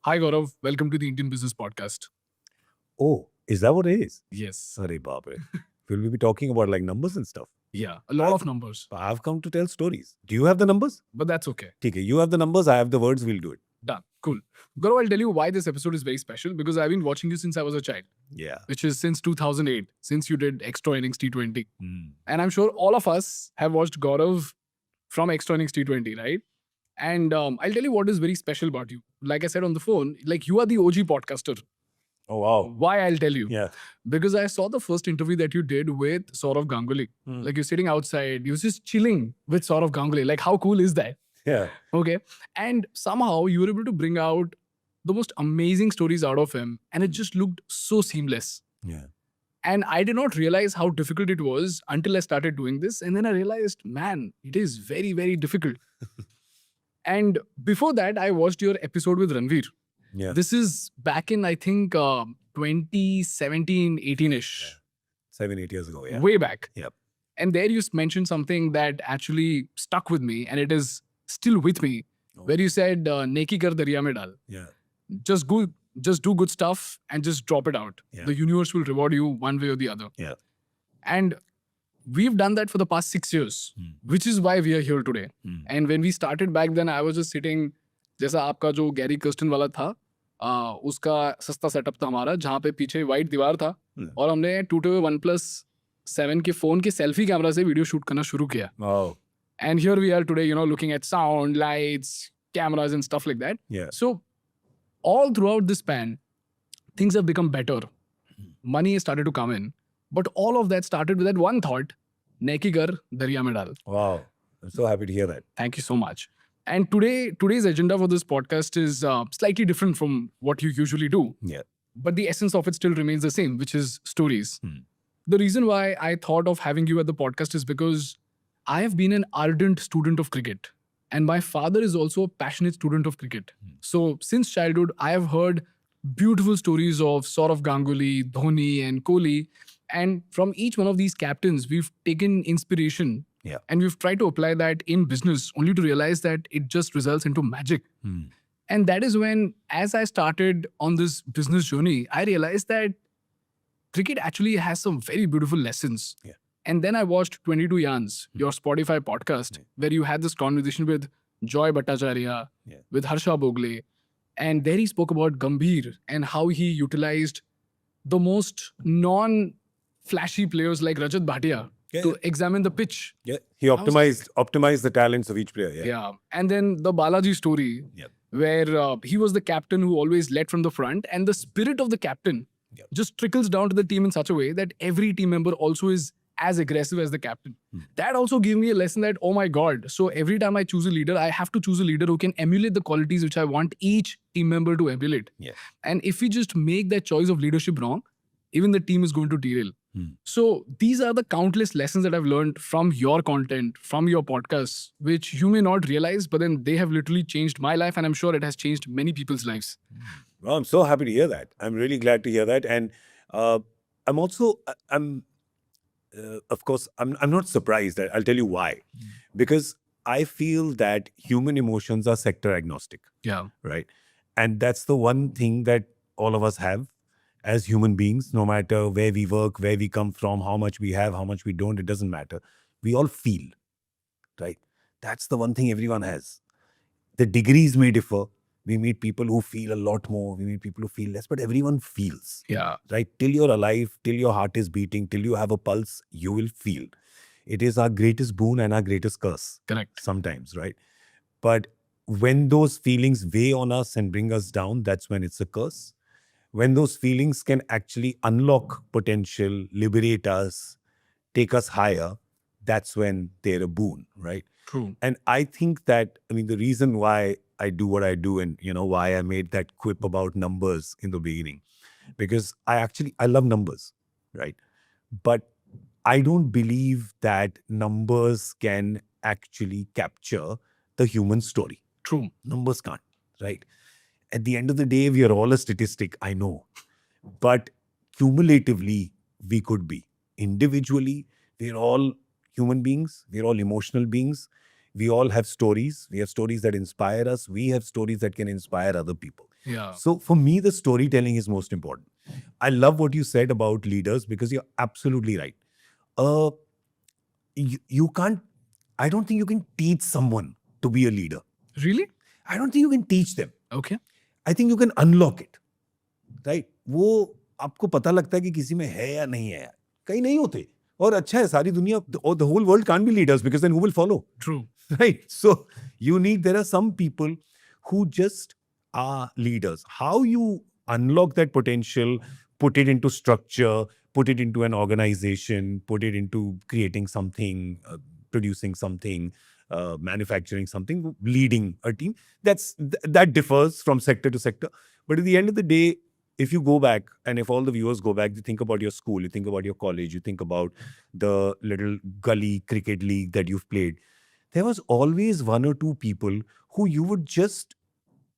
Hi Gaurav, welcome to the Indian Business Podcast. Oh, is that what it is? Yes. Sorry, Babe. Will we be talking about like numbers and stuff? Yeah, a lot of numbers, I've come to tell stories. Do you have the numbers? but that's okay. Okay, you have the numbers, I have the words, we'll do it. Done. Cool. Gaurav, I'll tell you why this episode is very special because I've been watching you since I was a child, Yeah. which is since 2008, since you did Extraaa Innings T20. Hmm. And I'm sure all of us have watched Gaurav from Extraaa Innings T20, right? And I'll tell you what is very special about you. Like I said on the phone, like you are the OG podcaster. Oh, wow. Why I'll tell you. Yeah. Because I saw the first interview that you did with Saurav Ganguly. Hmm. Like you're sitting outside, you're just chilling with Saurav Ganguly. Like how cool is that? Yeah. Okay. And somehow you were able to bring out the most amazing stories out of him. And it just looked so seamless. Yeah. And I did not realize how difficult it was until I started doing this. And then I realized, man, it is very, very difficult. And before that, I watched your episode with Ranveer. Yeah. This is back in, I think, 2017, 18-ish. 7-8 years ago, yeah. Way back. Yep. And there you mentioned something that actually stuck with me and it is still with me, Oh. where you said, Neki kar darya mein dal. Yeah. Just do good stuff and just drop it out. Yeah. The universe will reward you one way or the other. Yeah. And we've done that for the past 6 years, Hmm. which is why we are here today. Hmm. And when we started back then, I was just sitting, जैसा आपका जो Gary Kirsten वाला था, उसका सस्ता setup था हमारा, जहाँ पे पीछे वाइट दीवार था Hmm. और हमने टूटे हुए OnePlus 7 के फोन के सेल्फी कैमरा से वीडियो शूट करना शुरू किया. Oh, And here we are today, looking at sound, lights, cameras and stuff like that. yeah. So all throughout this span, things have become better. Money has started to come in. But all of that started with that one thought, Neki kar darya mein dal. Wow. I'm so happy to hear that. Thank you so much. And today's agenda for this podcast is slightly different from what you usually do. Yeah. But the essence of it still remains the same, which is stories. Hmm. The reason why I thought of having you at the podcast is because I have been an ardent student of cricket. And my father is also a passionate student of cricket. So since childhood, I have heard beautiful stories of Saurav Ganguly, Dhoni and Kohli. And from each one of these captains, we've taken inspiration. Yeah. And we've tried to apply that in business only to realize that it just results into magic. Hmm. And that is when, as I started on this business journey, I realized that cricket actually has some very beautiful lessons. Yeah. And then I watched 22 Yarns, your Spotify podcast, where you had this conversation with Joy Bhattacharya, Yeah. with Harsha Bogle. And there he spoke about Gambhir and how he utilized the most non-flashy players like Rajat Bhatia Yeah. to examine the pitch. Yeah. He optimized the talents of each player. Yeah. Yeah. And then the Balaji story, Yep. where he was the captain who always led from the front, and the spirit of the captain Yep. just trickles down to the team in such a way that every team member also is as aggressive as the captain. That also gave me a lesson that, oh my God, so every time I choose a leader, I have to choose a leader who can emulate the qualities which I want each team member to emulate. Yeah. And if we just make that choice of leadership wrong, even the team is going to derail. Hmm. So these are the countless lessons that I've learned from your content, from your podcasts, which you may not realize, but then they have literally changed my life, and I'm sure it has changed many people's lives. Well, I'm so happy to hear that. I'm really glad to hear that. And I'm also, of course, I'm not surprised. I'll tell you why. Because I feel that human emotions are sector agnostic, Yeah. right? And that's the one thing that all of us have as human beings, no matter where we work, where we come from, how much we have, how much we don't, it doesn't matter. We all feel, right? That's the one thing everyone has. The degrees may differ. We meet people who feel a lot more. We meet people who feel less, but everyone feels, Yeah. right? Till you're alive, till your heart is beating, till you have a pulse, you will feel. It is our greatest boon and our greatest curse Correct. sometimes, right? But when those feelings weigh on us and bring us down, that's when it's a curse. When those feelings can actually unlock potential, liberate us, take us higher, that's when they're a boon, right? True. And I think that, the reason why I do what I do and, why I made that quip about numbers in the beginning, because I love numbers, right? But I don't believe that numbers can actually capture the human story. True. Numbers can't, right? At the end of the day, we are all a statistic, I know. But cumulatively, we could be. Individually, we're all human beings. We're all emotional beings. We all have stories. We have stories that inspire us. We have stories that can inspire other people. Yeah. So for me, the storytelling is most important. I love what you said about leaders because you're absolutely right. Uh, you can't, I don't think you can teach someone to be a leader. Really? I don't think you can teach them. Okay. I think you can unlock it. Right? वो आपको पता लगता है कि किसी में है या नहीं है. कहीं नहीं होते. और अच्छा है सारी दुनिया, the whole world can't be leaders because then who will follow? True. Right? So there are some people who just are leaders. How you unlock that potential, put it into structure, put it into an organization, put it into creating something, producing something, manufacturing something, leading a team, that differs from sector to sector. But at the end of the day, if you go back, and if all the viewers go back, you think about your school, you think about your college, you think about the little gully cricket league that you've played, there was always one or two people who you would just,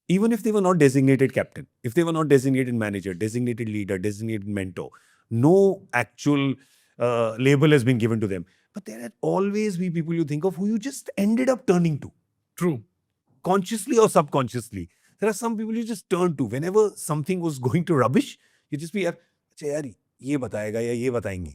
even if they were not designated captain, if they were not designated manager, designated leader, designated mentor, no actual label has been given to them. But there had always be people you think of who you just ended up turning to. True. Consciously or subconsciously. There are some people you just turn to. Whenever something was going to rubbish, you just be, अच्छा यार ये बताएगा या ये बताएंगे.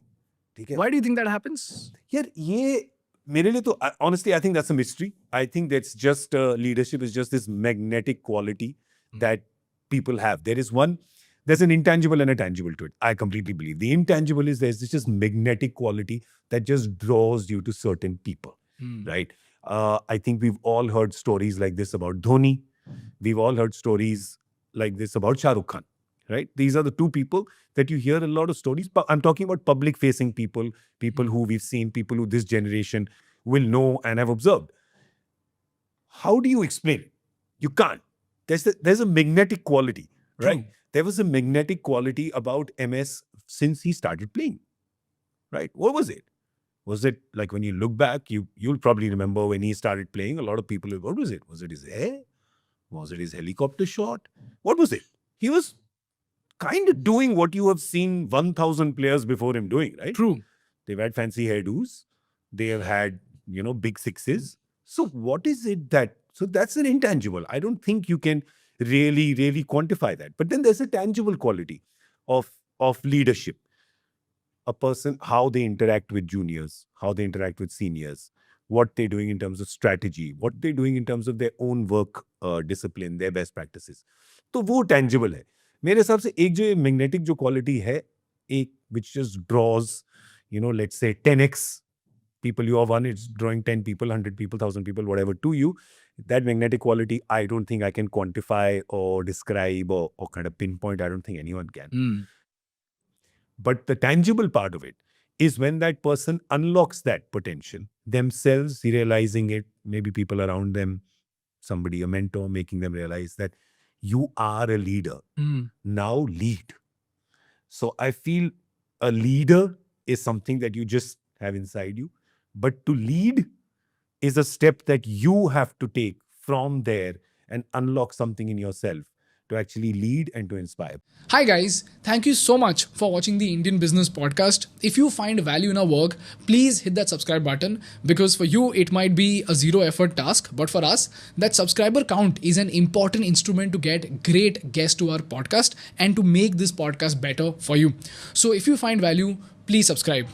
ठीक है? Why do you think that happens? यार ये मेरे लिए तो honestly I think that's a mystery. I think that's just leadership is just this magnetic quality that people have. There's an intangible and a tangible to it. I completely believe. The intangible is there's this magnetic quality that just draws you to certain people, right? I think we've all heard stories like this about Dhoni. We've all heard stories like this about Shah Rukh Khan, right? These are the two people that you hear a lot of stories. But I'm talking about public-facing people, people who we've seen, people who this generation will know and have observed. How do you explain it? You can't. There's a magnetic quality, right? True. There was a magnetic quality about MS since he started playing, right? What was it? Was it like when you look back, you'll probably remember when he started playing, a lot of people, what was it? Was it his hair? Was it his helicopter shot? What was it? He was kind of doing what you have seen 1,000 players before him doing, right? True. They've had fancy hairdos. They have had, big sixes. So what is it so that's an intangible. I don't think you can really, really quantify that. But then there's a tangible quality of leadership. A person, how they interact with juniors, how they interact with seniors, what they're doing in terms of strategy, what they're doing in terms of their own work discipline, their best practices. तो वो tangible है. मेरे हिसाब से एक जो magnetic जो quality है, एक which just draws, let's say 10x people you are one, it's drawing 10 people, 100 people, 1,000 people, whatever to you. That magnetic quality, I don't think I can quantify or describe or kind of pinpoint. I don't think anyone can. But the tangible part of it is when that person unlocks that potential, themselves realizing it, maybe people around them, somebody, a mentor, making them realize that you are a leader. Now lead. So I feel a leader is something that you just have inside you. But to lead is a step that you have to take from there and unlock something in yourself to actually lead and to inspire. Hi guys, thank you so much for watching the Indian Business Podcast. If you find value in our work, please hit that subscribe button, because for you it might be a zero effort task, but for us that subscriber count is an important instrument to get great guests to our podcast and to make this podcast better for you. So if you find value, please subscribe.